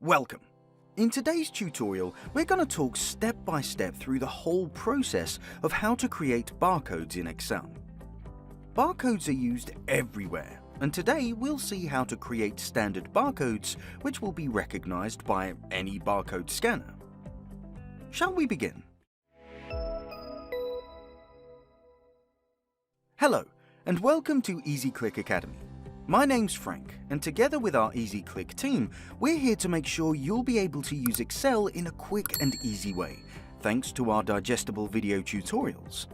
Welcome! In today's tutorial, we're going to talk step by step through the whole process of how to create barcodes in Excel. Barcodes are used everywhere, and today we'll see how to create standard barcodes which will be recognized by any barcode scanner. Shall we begin? Hello, and welcome to EasyClick Academy. My name's Frank, and together with our EasyClick team, we're here to make sure you'll be able to use Excel in a quick and easy way, thanks to our digestible video tutorials.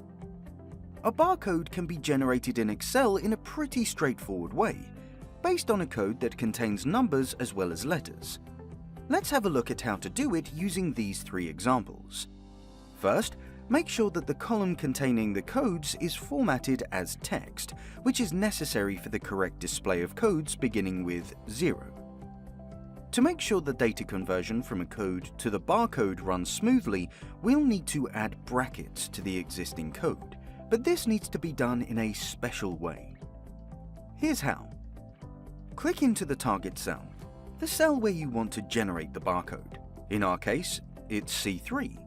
A barcode can be generated in Excel in a pretty straightforward way, based on a code that contains numbers as well as letters. Let's have a look at how to do it using these three examples. First, make sure that the column containing the codes is formatted as text, which is necessary for the correct display of codes beginning with 0. To make sure the data conversion from a code to the barcode runs smoothly, we'll need to add brackets to the existing code, but this needs to be done in a special way. Here's how. Click into the target cell, the cell where you want to generate the barcode. In our case, it's C3.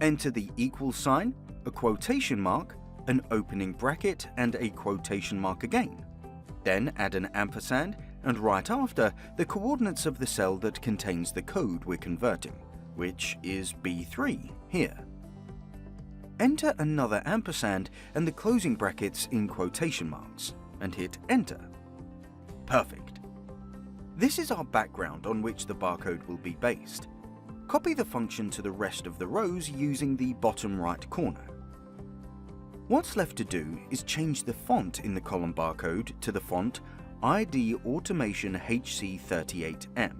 Enter the equal sign, a quotation mark, an opening bracket, and a quotation mark again. Then add an ampersand, and right after, the coordinates of the cell that contains the code we're converting, which is B3 here. Enter another ampersand and the closing brackets in quotation marks, and hit enter. Perfect. This is our background on which the barcode will be based. Copy the function to the rest of the rows using the bottom right corner. What's left to do is change the font in the column barcode to the font ID Automation HC38M.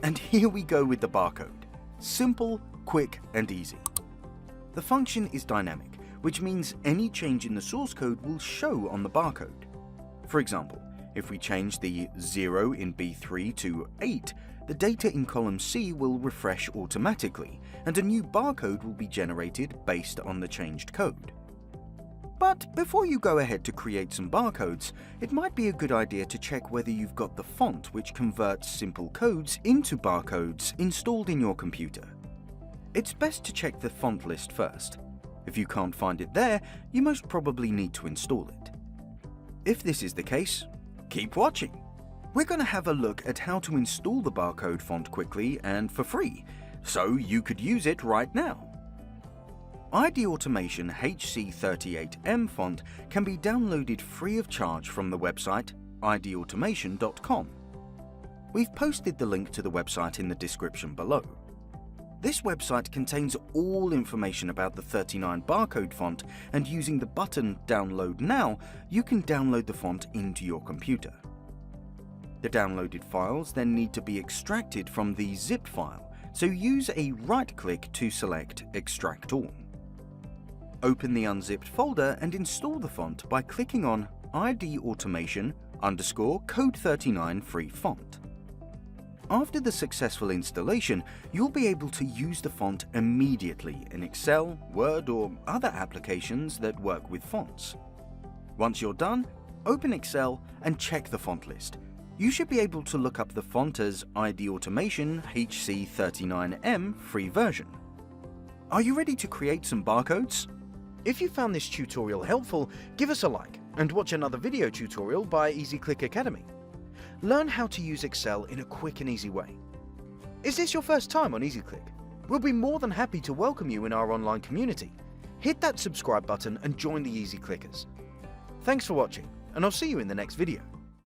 And here we go with the barcode. Simple, quick, and easy. The function is dynamic, which means any change in the source code will show on the barcode. For example, if we change the 0 in B3 to 8, the data in column C will refresh automatically, and a new barcode will be generated based on the changed code. But before you go ahead to create some barcodes, it might be a good idea to check whether you've got the font which converts simple codes into barcodes installed in your computer. It's best to check the font list first. If you can't find it there, you most probably need to install it. If this is the case, keep watching. We're going to have a look at how to install the barcode font quickly and for free, so you could use it right now. ID Automation HC38M font can be downloaded free of charge from the website idautomation.com. We've posted the link to the website in the description below. This website contains all information about the 39 barcode font, and using the button Download Now, you can download the font into your computer. The downloaded files then need to be extracted from the zip file, so use a right-click to select Extract All. Open the unzipped folder and install the font by clicking on ID Automation _Code39 Free Font. After the successful installation, you'll be able to use the font immediately in Excel, Word, or other applications that work with fonts. Once you're done, open Excel and check the font list. You should be able to look up the font as ID Automation HC39M free version. Are you ready to create some barcodes? If you found this tutorial helpful, give us a like and watch another video tutorial by EasyClick Academy. Learn how to use Excel in a quick and easy way. Is this your first time on EasyClick? We'll be more than happy to welcome you in our online community. Hit that subscribe button and join the EasyClickers. Thanks for watching, and I'll see you in the next video.